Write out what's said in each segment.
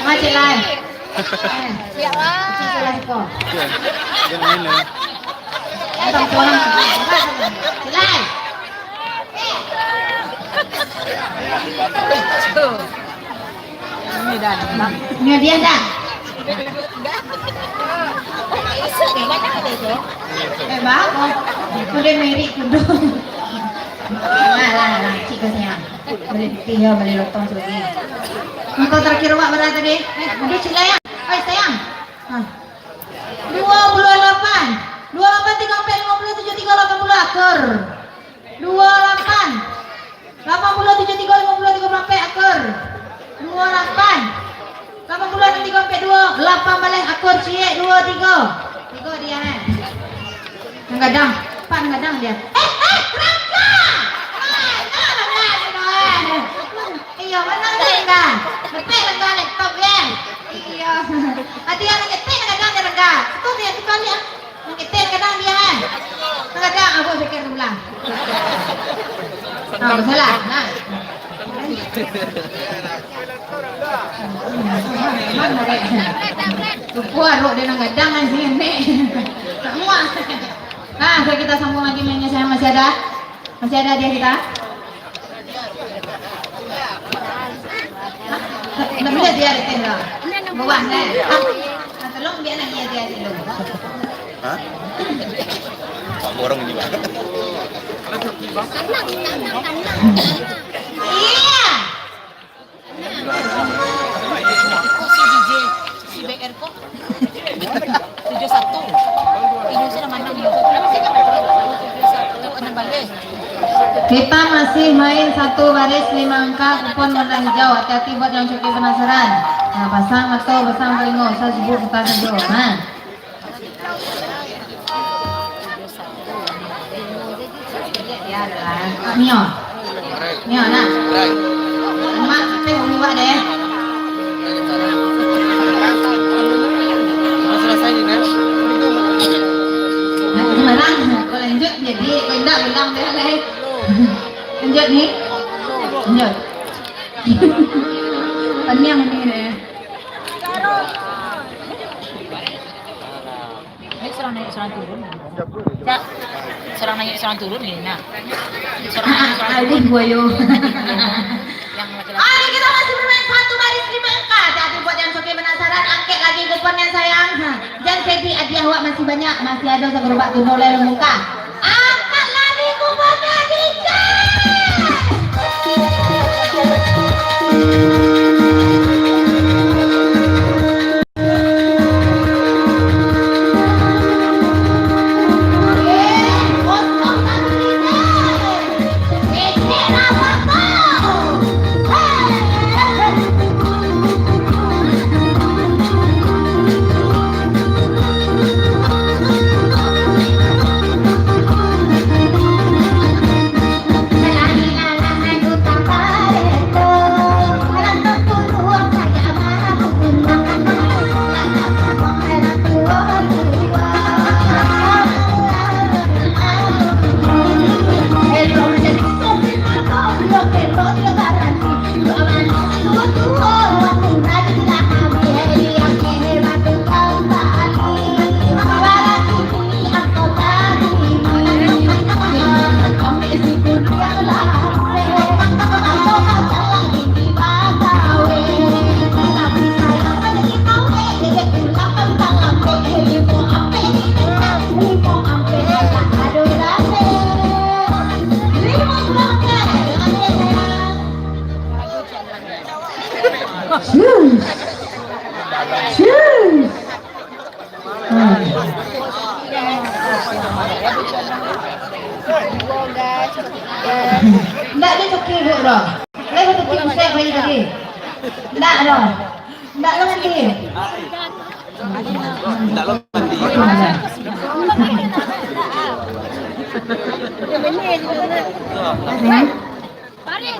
Macet lain. Ya lah. Macet lain kok. Jangan ini. Tentang orang. Lain. Ini dah. Ini dia dah. Bang, udah merik kudu. Lah, cik sayang. Beli tiga, beli lotong lagi. Engkau terakhir wak berapa tadi? Udah cik sayang. Oi sayang. 28. 28 3 50 80 akar. 28 80 73 50 34 akar. 28 80 3 2 8 balik akar cik 2 3. 3 dia kan. Ngadang, Pak ngadang dia. Rangga. Iya, mana Rangga? Lepek Rangga laptop ya. Iya. Hati yang ngetik kadang dia Rangga. Itu dia sekali ya. Ngetik kadang dia kan. Kadang aku pikir ulang. Oh, salah. Nah. Lupa rok dia ngadang kan sini nek. Tak muat. Nah, kita sambung lagi mainnya saya masih ada. Masih ada dia kita. Nak boleh dia ada tenda. Bawah nah. Tolong dia nak dia dulu. Hah? Pak borong juga. Iya. Si DJ, si BR kok 71. Ini sudah mana nih? 71 balik. Kita masih main satu baris 5 angka kupon warna hijau. Hati-hati buat yang cukup penasaran. Nah, pasang atau pasang telingo. Saya sebut kita sebut. Nah. Ya adalah Nio. Nio nak. Mak kita buat deh. Selesai ini kan? Gimana? Kalau lanjut jadi pindah bilang deh deh. Lanjut nih. Lanjut. Panjang ini deh. Naik serang turun. Ya. Serang naik serang turun ini nah. Alih boyo. Yang laki-laki. Oke, kita masih bermain satu baris 5 angka. Jadi buat yang suka penasaran, angkat lagi kuponnya sayang. Jangan sedih, hadiah wak masih banyak, masih ada segerobak tunol yang muka. Angkat lagi kuponnya Dika. Nggak dia cuki bu dong. Lagi cuki saya beli tadi. Nggak dong. Nggak lo mandi. Nggak lo mandi. Parit.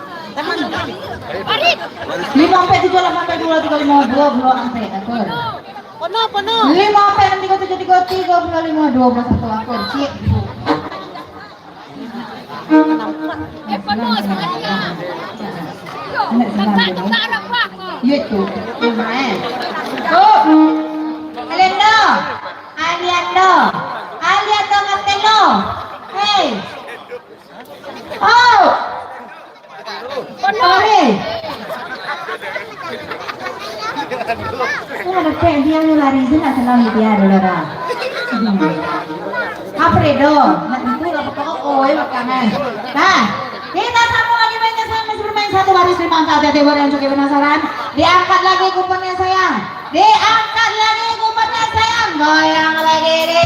5 sampai 7 8 sampai 2 3 5 2 belum sampai akor. Penuh. 5 sampai 6 3 7 3 3 5 21 akor. Cik. Penuh setengahnya. Anak sembilan puluh. YouTube. Lumayan. Tuh. Aliando. Aliando. Aliando ngatelo. Hey. Oh. Sorry. Ada dia yang lari sana selalu dia dulu. Alfredo, nanti lah pokoknya makanan. Nah, kita sambung lagi mainnya sayang masih bermain satu baris 5 angka. Hati-hati buat yang cukup penasaran. Diangkat lagi kuponnya sayang. Diangkat lagi kuponnya sayang. Goyang lagi deh.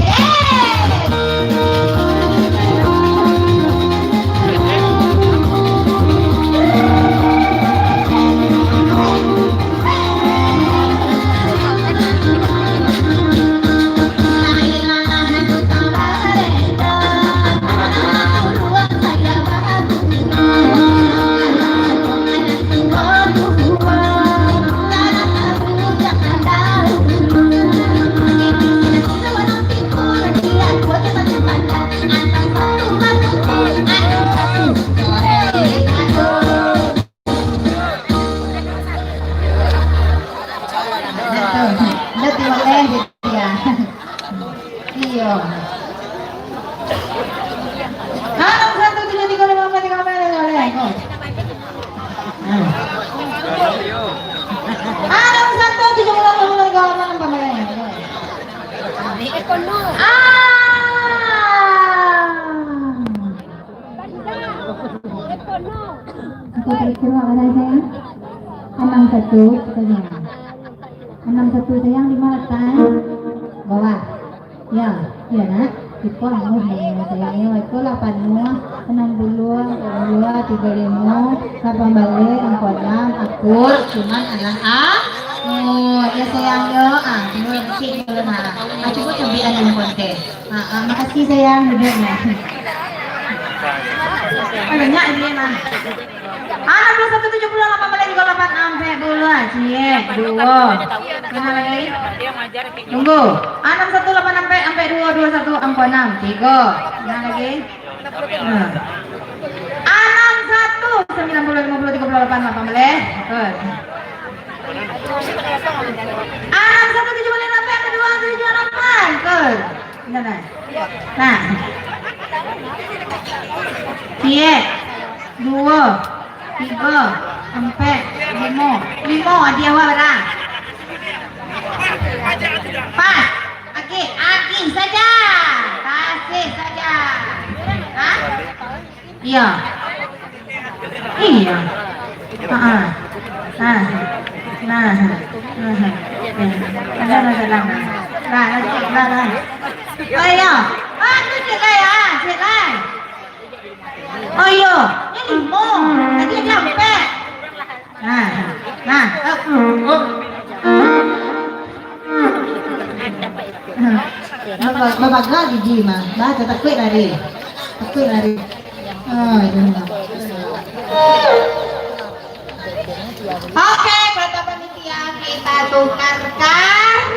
Satu sayang di mana bawah ya ya nak itu anu sayangnya itu 8 60 35 balik 46 akur cuman anak oh ya sayangnya belum sih belum coba cobian yang konten makasih sayang hidupnya banyak ini mah 6178 balik 38 sampai bulan cie 2 mana lagi tunggu 618 sampai 221 angka 6 3 mana lagi 61 90 50 38 8 balik 6178 sampai 278 ke nah cie 2 3 sampai 5 hadiah berapa? Pas, aki saja, kasih saja. Hah? Iya. Ayo, aku cerai ya, cerai. Ayo, ini mau, tadi sampai. Babag lagi Jima, baca takut lari. Oke, kata panitia kita tukarkan